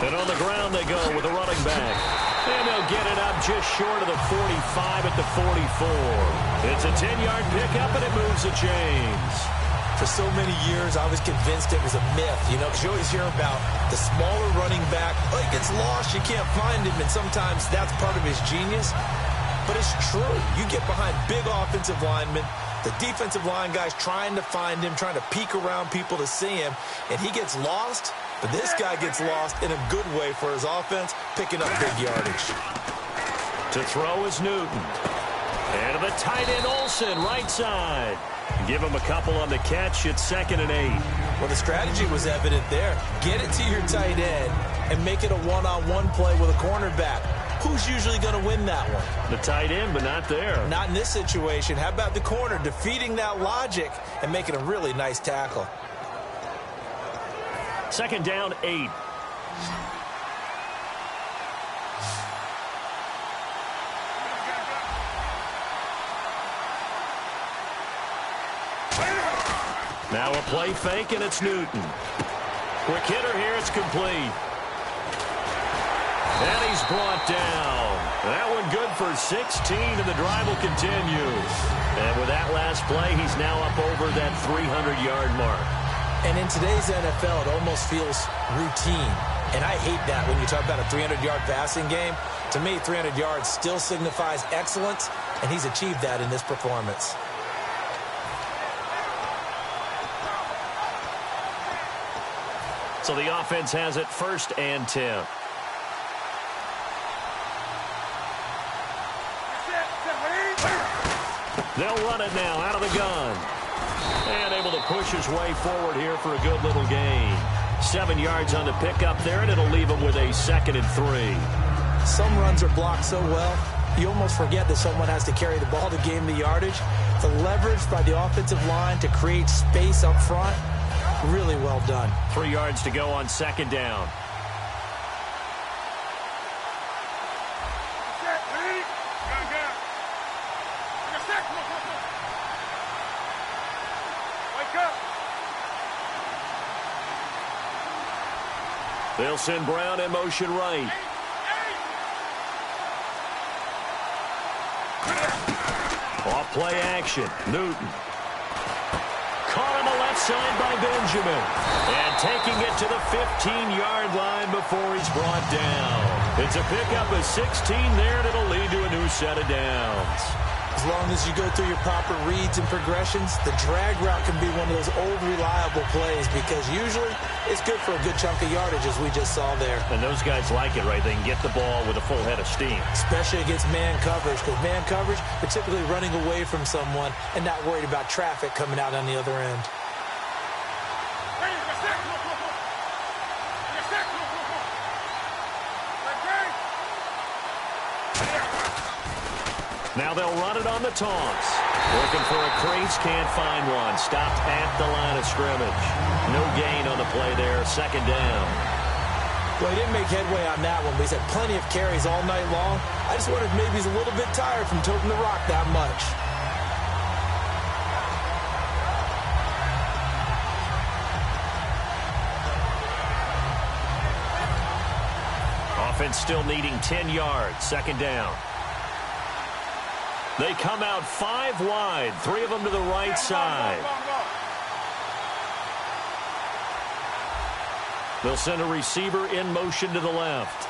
And on the ground they go with a running back. And they'll get it up just short of the 45 at the 44. It's a 10-yard pickup, and it moves the chains. For so many years, I was convinced it was a myth, you know, because you always hear about the smaller running back. Oh, he gets lost, you can't find him, and sometimes that's part of his genius. But it's true. You get behind big offensive linemen, the defensive line guys trying to find him, trying to peek around people to see him, and he gets lost. But this guy gets lost in a good way for his offense, picking up big yardage. To throw is Newton. And to the tight end, Olsen, right side. Give him a couple on the catch. It's 2nd and 8. Well, the strategy was evident there. Get it to your tight end and make it a one-on-one play with a cornerback. Who's usually going to win that one? The tight end, but not there. Not in this situation. How about the corner defeating that logic and making a really nice tackle? 2nd down, 8. Now a play fake, and it's Newton. Quick hitter here, it's complete. And he's brought down. That one good for 16, and the drive will continue. And with that last play, he's now up over that 300-yard mark. And in today's NFL, it almost feels routine. And I hate that when you talk about a 300-yard passing game. To me, 300 yards still signifies excellence, and he's achieved that in this performance. So the offense has it 1st and 10. They'll run it now out of the gun. And able to push his way forward here for a good little gain. 7 yards on the pickup there, and it'll leave him with a 2nd and 3. Some runs are blocked so well, you almost forget that someone has to carry the ball to gain the yardage. The leverage by the offensive line to create space up front, really well done. 3 yards to go on 2nd down. They'll send Brown in motion right. Play action. Newton. Caught on the left side by Benjamin. And taking it to the 15-yard line before he's brought down. It's a pickup of 16 there, and it'll lead to a new set of downs. As long as you go through your proper reads and progressions, the drag route can be one of those old reliable plays because usually it's good for a good chunk of yardage, as we just saw there. And those guys like it, right? They can get the ball with a full head of steam. Especially against man coverage, because man coverage, they're typically running away from someone and not worried about traffic coming out on the other end. Now they'll run it on the toss. Looking for a crease, can't find one. Stopped at the line of scrimmage. No gain on the play there, second down. Well, he didn't make headway on that one, but he's had plenty of carries all night long. I just wonder if maybe he's a little bit tired from toting the rock that much. Offense still needing 10 yards, second down. They come out 5 wide, 3 of them to the right side. They'll send a receiver in motion to the left.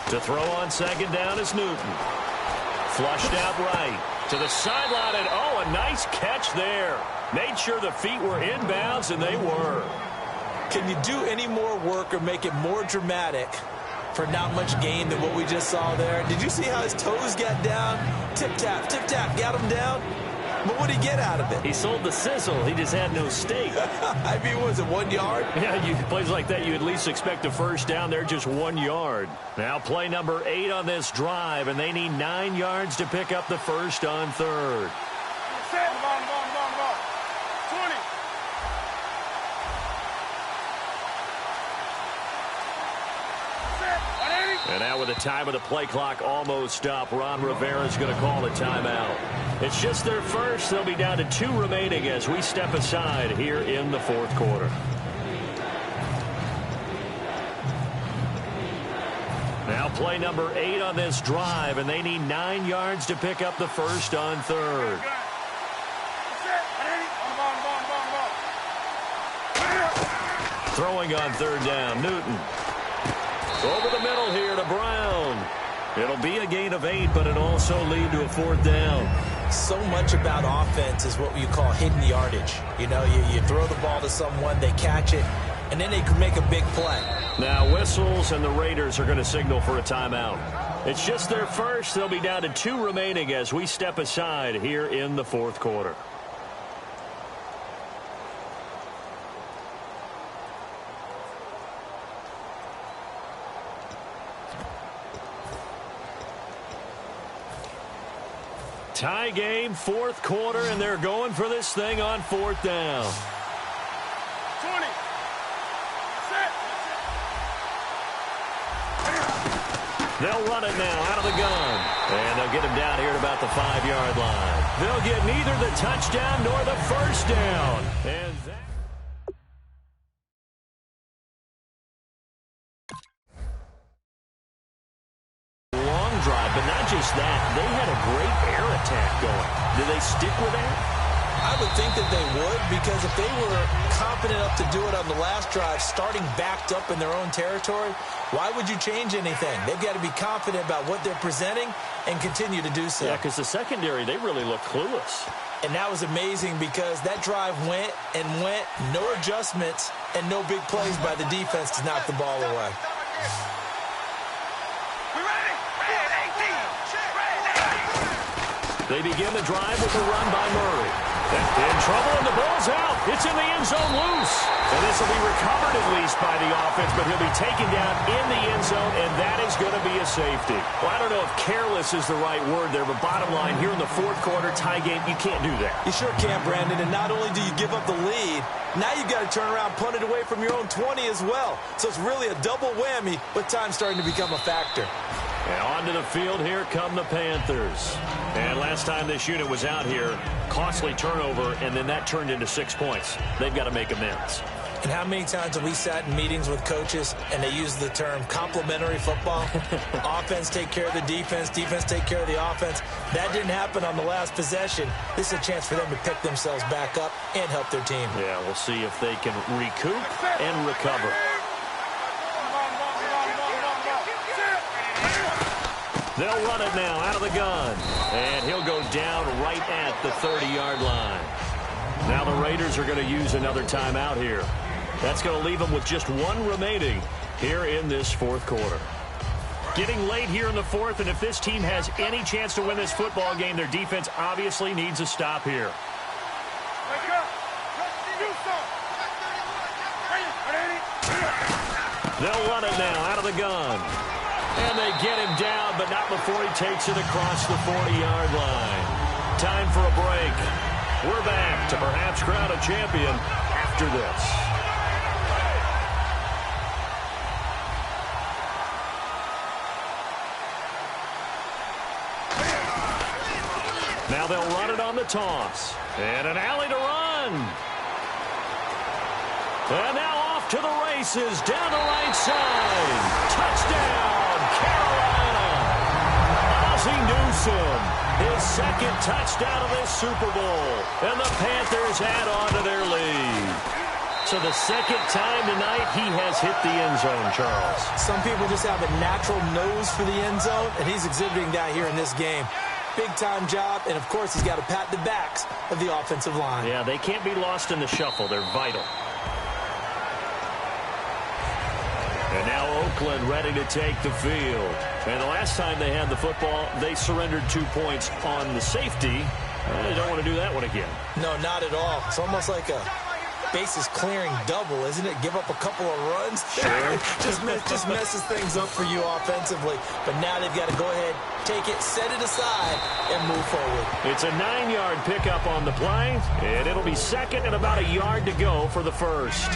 To throw on second down is Newton. Flushed out right to the sideline, and oh, a nice catch there. Made sure the feet were inbounds, and they were. Can you do any more work or make it more dramatic for not much gain than what we just saw there? Did you see how his toes got down? Tip-tap, got him down. But what did he get out of it? He sold the sizzle. He just had no steak. I mean, was it 1 yard? Yeah, plays like that, you at least expect a first down. They're just 1 yard. Now play number 8 on this drive, and they need 9 yards to pick up the first on third. Set. Ball. 20. And now with the time of the play clock almost up, Ron Rivera's going to call a timeout. It's just their first. They'll be down to 2 remaining as we step aside here in the fourth quarter. Now play number 8 on this drive, and they need 9 yards to pick up the first on third. Throwing on third down, Newton. Over the middle here to Brown. It'll be a gain of 8, but it'll also lead to a fourth down. So much about offense is what you call hidden yardage. You know, you throw the ball to someone, they catch it, and then they can make a big play. Now whistles, and the Raiders are going to signal for a timeout. It's just their first. They'll be down to 2 remaining as we step aside here in the fourth quarter. Tie game, fourth quarter, and they're going for this thing on fourth down. 20. Set. They'll run it now out of the gun. And they'll get him down here at about the 5-yard line. They'll get neither the touchdown nor the first down. And that... drive, but not just that. They had a great air attack going. Do they stick with that? I would think that they would, because if they were confident enough to do it on the last drive, starting backed up in their own territory, why would you change anything? They've got to be confident about what they're presenting and continue to do so. Yeah, because the secondary, they really look clueless. And that was amazing because that drive went and went, no adjustments, and no big plays by the defense to knock the ball away. They begin the drive with a run by Murray. In trouble, and the ball's out. It's in the end zone loose. And this will be recovered at least by the offense, but he'll be taken down in the end zone, and that is going to be a safety. Well, I don't know if careless is the right word there, but bottom line, here in the fourth quarter tie game, you can't do that. You sure can't, Brandon, and not only do you give up the lead, now you've got to turn around, punt it away from your own 20 as well. So it's really a double whammy, but time's starting to become a factor. And onto the field, here come the Panthers. And last time this unit was out here, costly turnover, and then that turned into 6 points. They've got to make amends. And how many times have we sat in meetings with coaches and they use the term complementary football? Offense take care of the defense, defense take care of the offense. That didn't happen on the last possession. This is a chance for them to pick themselves back up and help their team. Yeah, we'll see if they can recoup and recover. They'll run it now out of the gun. And he'll go down right at the 30-yard line. Now the Raiders are going to use another timeout here. That's going to leave them with just one remaining here in this fourth quarter. Getting late here in the fourth, and if this team has any chance to win this football game, their defense obviously needs a stop here. They'll run it now out of the gun. And they get him down, but not before he takes it across the 40-yard line. Time for a break. We're back to perhaps crown a champion after this. Now they'll run it on the toss. And an alley to run. And now off to the races down the right side. Touchdown, Carolina. Ozzie Newsome, his second touchdown of this Super Bowl. And the Panthers add on to their lead. So the second time tonight he has hit the end zone, Charles. Some people just have a natural nose for the end zone, and he's exhibiting that here in this game. Big-time job, and, of course, he's got to pat the backs of the offensive line. Yeah, they can't be lost in the shuffle. They're vital. And now Oakland ready to take the field. And the last time they had the football, they surrendered 2 points on the safety. They don't want to do that one again. No, not at all. It's almost like a bases clearing double, isn't it? Give up a couple of runs. Sure. just messes things up for you offensively. But now they've got to go ahead, take it, set it aside, and move forward. It's a 9-yard pickup on the play, and it'll be second and about a yard to go for the first.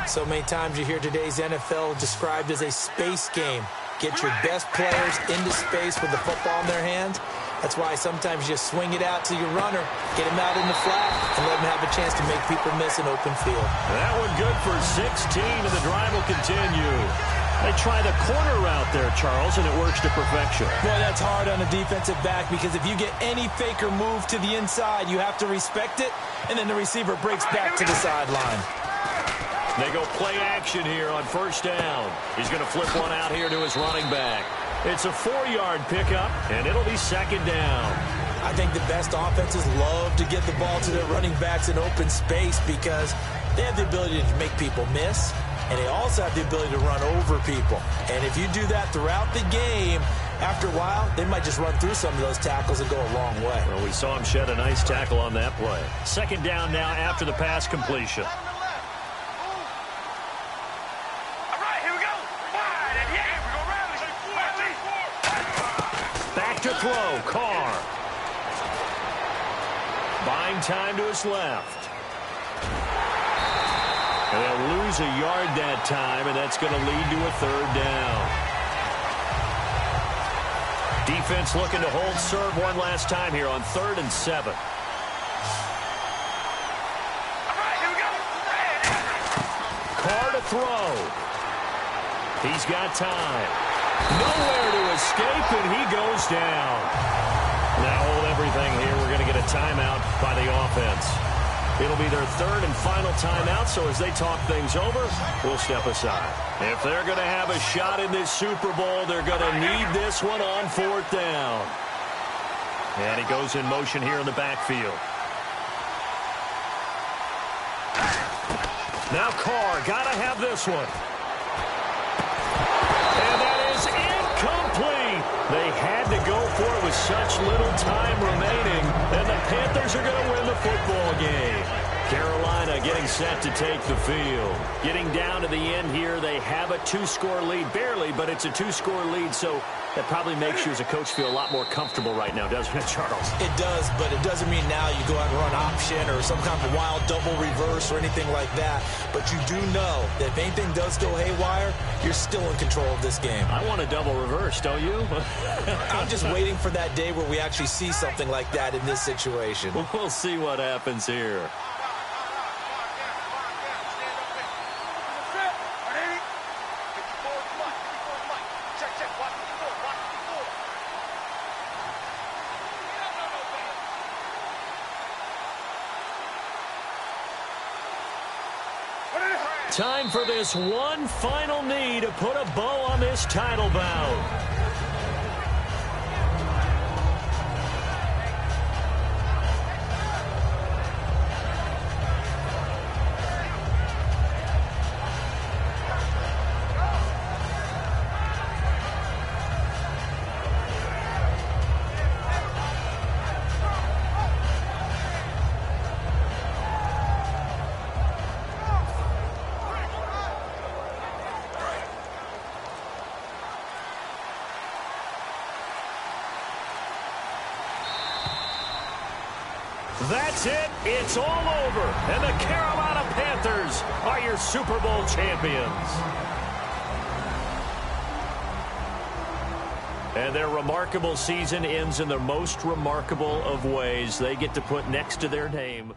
So many times you hear today's NFL described as a space game. Get your best players into space with the football in their hands. That's why sometimes you just swing it out to your runner, get him out in the flat, and let him have a chance to make people miss an open field. That one good for 16, and the drive will continue. They try the corner route there, Charles, and it works to perfection. Boy, that's hard on a defensive back because if you get any fake or move to the inside, you have to respect it, and then the receiver breaks back to the sideline. They go play action here on first down. He's going to flip one out here to his running back. It's a 4-yard pickup, and it'll be second down. I think the best offenses love to get the ball to their running backs in open space because they have the ability to make people miss, and they also have the ability to run over people. And if you do that throughout the game, after a while, they might just run through some of those tackles and go a long way. Well, we saw him shed a nice tackle on that play. Second down now after the pass completion. To throw, Carr. Buying time to his left. And they'll lose a yard that time, and that's going to lead to a third down. Defense looking to hold serve one last time here on 3rd and 7. Carr to throw. He's got time. Nowhere to escape, and he goes down. Now hold everything here. We're going to get a timeout by the offense. It'll be their third and final timeout, so as they talk things over, we'll step aside. If they're going to have a shot in this Super Bowl, they're going to need this one on 4th down. And he goes in motion here in the backfield. Now Carr, got to have this one. Incomplete. They had to go for it with such little time remaining, and the Panthers are going to win the football game. Carolina getting set to take the field. Getting down to the end here, they have a 2-score lead. Barely, but it's a 2-score lead, so that probably makes you as a coach feel a lot more comfortable right now, doesn't it, Charles? It does, but it doesn't mean now you go out and run option or some kind of wild double reverse or anything like that. But you do know that if anything does go haywire, you're still in control of this game. I want a double reverse, don't you? I'm just waiting for that day where we actually see something like that in this situation. We'll see what happens here. Time for this one final knee to put a bow on this title bout. That's it. It's all over. And the Carolina Panthers are your Super Bowl champions. And their remarkable season ends in the most remarkable of ways. They get to put next to their name